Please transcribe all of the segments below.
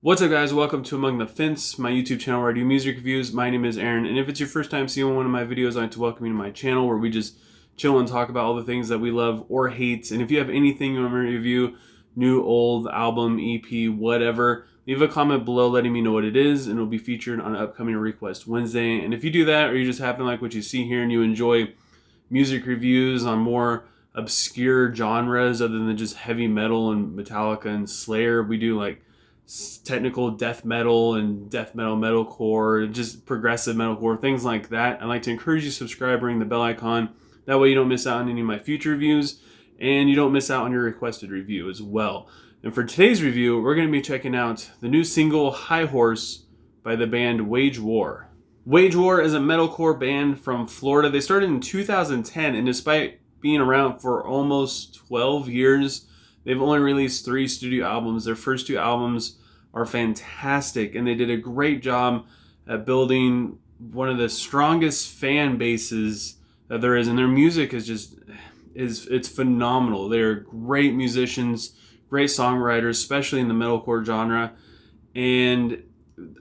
What's up, guys? Welcome to Among the Fence, my YouTube channel where I do music reviews. My name is Aaron, and if it's your first time seeing one of my videos, I'd like to welcome you to my channel where we just chill and talk about all the things that we love or hate. And if you have anything you want me to review, new, old, album, EP, whatever, leave a comment below letting me know what it is, and it'll be featured on an upcoming Request Wednesday. And if you do that, or you just happen to like what you see here and you enjoy music reviews on more obscure genres other than just heavy metal and Metallica and Slayer, we do like technical death metal and death metal metalcore, just progressive metalcore, things like that. I'd like to encourage you to subscribe, ring the bell icon. That way you don't miss out on any of my future reviews and you don't miss out on your requested review as well. And for today's review, we're going to be checking out the new single High Horse by the band Wage War. Wage War is a metalcore band from Florida. They started in 2010, and despite being around for almost 12 years, they've only released 3 studio albums. Their first 2 albums are fantastic, and they did a great job at building one of the strongest fan bases that there is, and their music is just it's phenomenal. They're great musicians, great songwriters, especially in the metalcore genre, and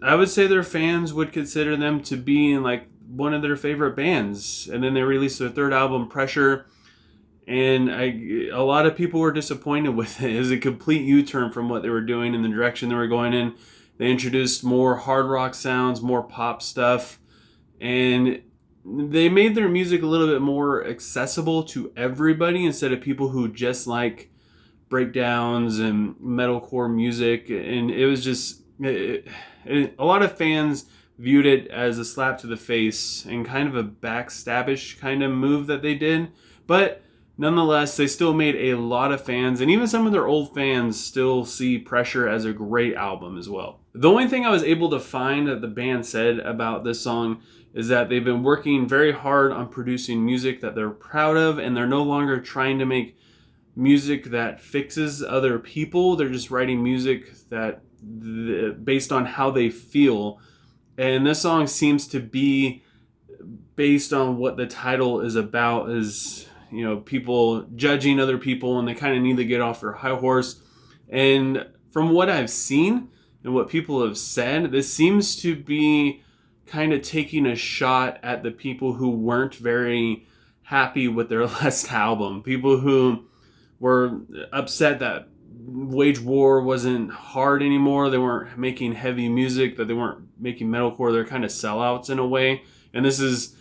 I would say their fans would consider them to be in like one of their favorite bands. And then they released their 3rd album, Pressure, and a lot of people were disappointed with it. It was a complete U-turn from what they were doing and the direction they were going in. They introduced more hard rock sounds, more pop stuff, and they made their music a little bit more accessible to everybody instead of people who just like breakdowns and metalcore music. And it was just a lot of fans viewed it as a slap to the face and kind of a backstabbish kind of move that they did, but nonetheless, they still made a lot of fans, and even some of their old fans still see Pressure as a great album as well. The only thing I was able to find that the band said about this song is that they've been working very hard on producing music that they're proud of, and they're no longer trying to make music that fixes other people. They're just writing music that based on how they feel. And this song seems to be based on what the title is about, is, you know, people judging other people, and they kind of need to get off their high horse. And from what I've seen and what people have said, this seems to be kind of taking a shot at the people who weren't very happy with their last album. People who were upset that Wage War wasn't hard anymore. They weren't making heavy music, that they weren't making metalcore. They're kind of sellouts in a way. And this is,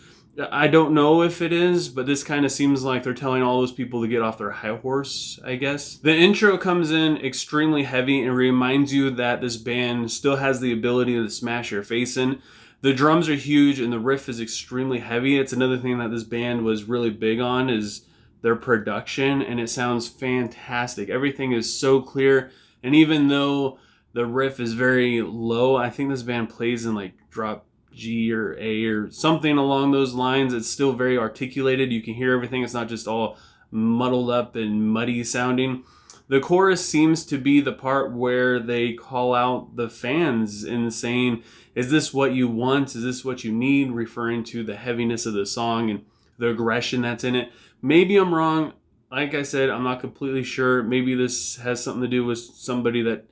I don't know if it is, but this kind of seems like they're telling all those people to get off their high horse, I guess. The intro comes in extremely heavy and reminds you that this band still has the ability to smash your face in. The drums are huge and the riff is extremely heavy. It's another thing that this band was really big on, is their production, and it sounds fantastic. Everything is so clear, and even though the riff is very low, I think this band plays in like drop G or A or something along those lines. It's still very articulated. You can hear everything. It's not just all muddled up and muddy sounding. The chorus seems to be the part where they call out the fans and saying, is this what you want? Is this what you need? Referring to the heaviness of the song and the aggression that's in it. Maybe I'm wrong. Like I said, I'm not completely sure. Maybe this has something to do with somebody that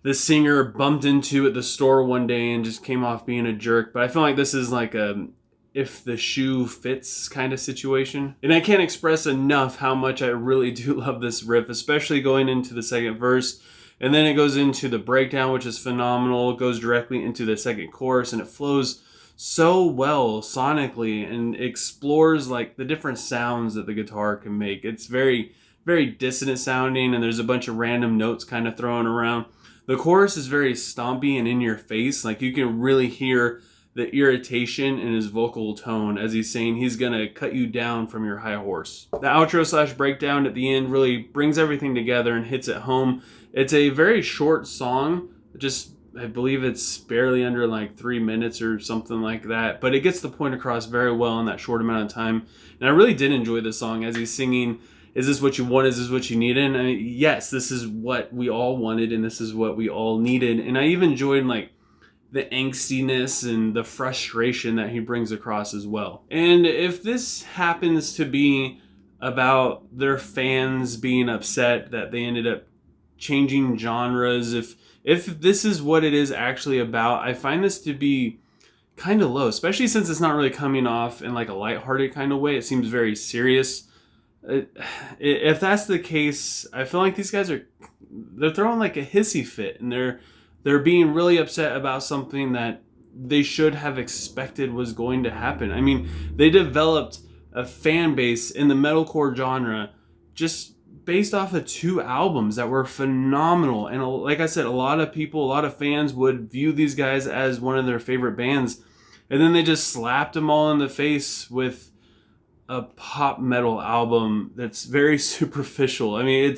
the singer bumped into at the store one day and just came off being a jerk. But I feel like this is like a if the shoe fits kind of situation. And I can't express enough how much I really do love this riff, especially going into the second verse. And then it goes into the breakdown, which is phenomenal. It goes directly into the second chorus, and it flows so well sonically and explores like the different sounds that the guitar can make. It's very, very dissonant sounding, and there's a bunch of random notes kind of thrown around. The chorus is very stompy and in your face. Like, you can really hear the irritation in his vocal tone as he's saying he's gonna cut you down from your high horse. The outro / breakdown at the end really brings everything together and hits it home. It's a very short song, just I believe it's barely under like 3 minutes or something like that, but it gets the point across very well in that short amount of time. And I really did enjoy this song as he's singing, is this what you want? Is this what you needed? And I mean, yes, this is what we all wanted, and this is what we all needed. And I even enjoyed like the angstiness and the frustration that he brings across as well. And if this happens to be about their fans being upset that they ended up changing genres, if if this is what it is actually about, I find this to be kind of low, especially since it's not really coming off in like a lighthearted kind of way. It seems very serious. If that's the case, I feel like these guys they're throwing like a hissy fit, and they're being really upset about something that they should have expected was going to happen. I mean, they developed a fan base in the metalcore genre just based off of 2 albums that were phenomenal. And like I said, a lot of people, a lot of fans would view these guys as one of their favorite bands. And then they just slapped them all in the face with a pop metal album that's very superficial. I mean,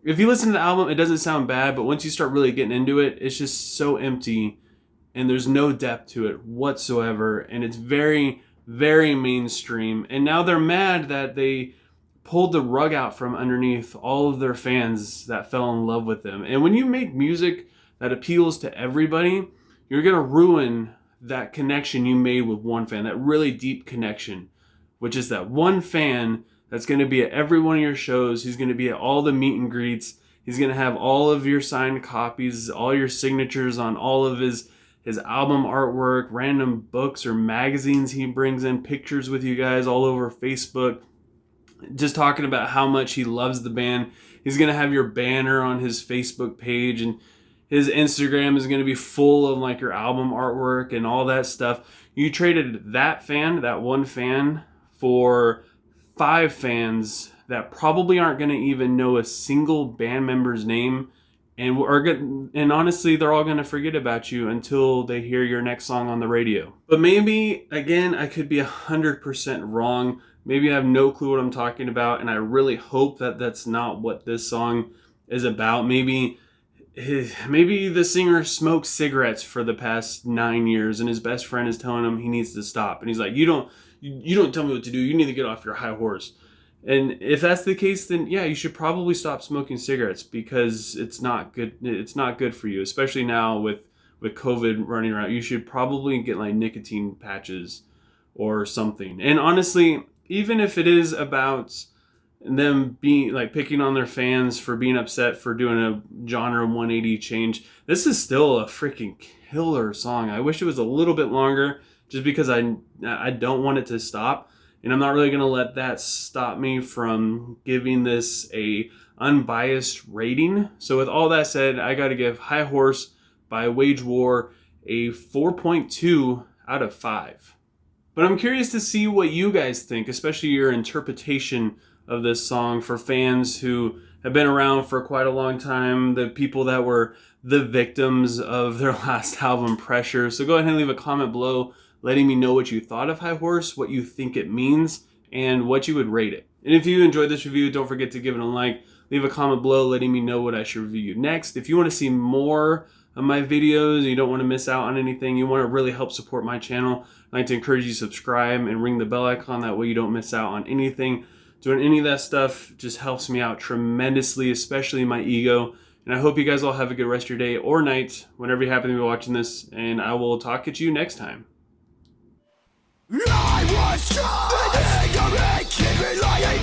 if you listen to the album, it doesn't sound bad, but once you start really getting into it, it's just so empty and there's no depth to it whatsoever. And it's very, very mainstream. And now they're mad that they pulled the rug out from underneath all of their fans that fell in love with them. And when you make music that appeals to everybody, you're going to ruin that connection you made with one fan, that really deep connection, which is that one fan that's going to be at every one of your shows. He's going to be at all the meet and greets. He's going to have all of your signed copies, all your signatures on all of his album artwork, random books or magazines he brings in, pictures with you guys all over Facebook, just talking about how much he loves the band. He's going to have your banner on his Facebook page, and his Instagram is going to be full of like your album artwork and all that stuff. You traded that fan, that one fan, for 5 fans that probably aren't going to even know a single band member's name, and honestly, they're all going to forget about you until they hear your next song on the radio. But maybe, again, I could be 100% wrong. Maybe I have no clue what I'm talking about, and I really hope that that's not what this song is about. Maybe the singer smoked cigarettes for the past 9 years, and his best friend is telling him he needs to stop. And he's like, you don't tell me what to do. You need to get off your high horse. And if that's the case, then yeah, you should probably stop smoking cigarettes, because it's not good. It's not good for you, especially now with COVID running around. You should probably get like nicotine patches or something. And honestly, even if it is about them being like picking on their fans for being upset for doing a genre 180 change, this is still a freaking killer song. I wish it was a little bit longer, just because I don't want it to stop, and I'm not really going to let that stop me from giving this a unbiased rating. So with all that said, I got to give High Horse by Wage War a 4.2 out of 5. But I'm curious to see what you guys think, especially your interpretation of this song for fans who have been around for quite a long time, the people that were the victims of their last album, Pressure. So go ahead and leave a comment below letting me know what you thought of High Horse, what you think it means, and what you would rate it. And if you enjoyed this review, don't forget to give it a like. Leave a comment below letting me know what I should review next. If you want to see more of my videos, you don't want to miss out on anything, you want to really help support my channel, I'd like to encourage you to subscribe and ring the bell icon. That way you don't miss out on anything. Doing any of that stuff just helps me out tremendously, especially my ego. And I hope you guys all have a good rest of your day or night whenever you happen to be watching this. And I will talk at you next time. I was trying to make it lying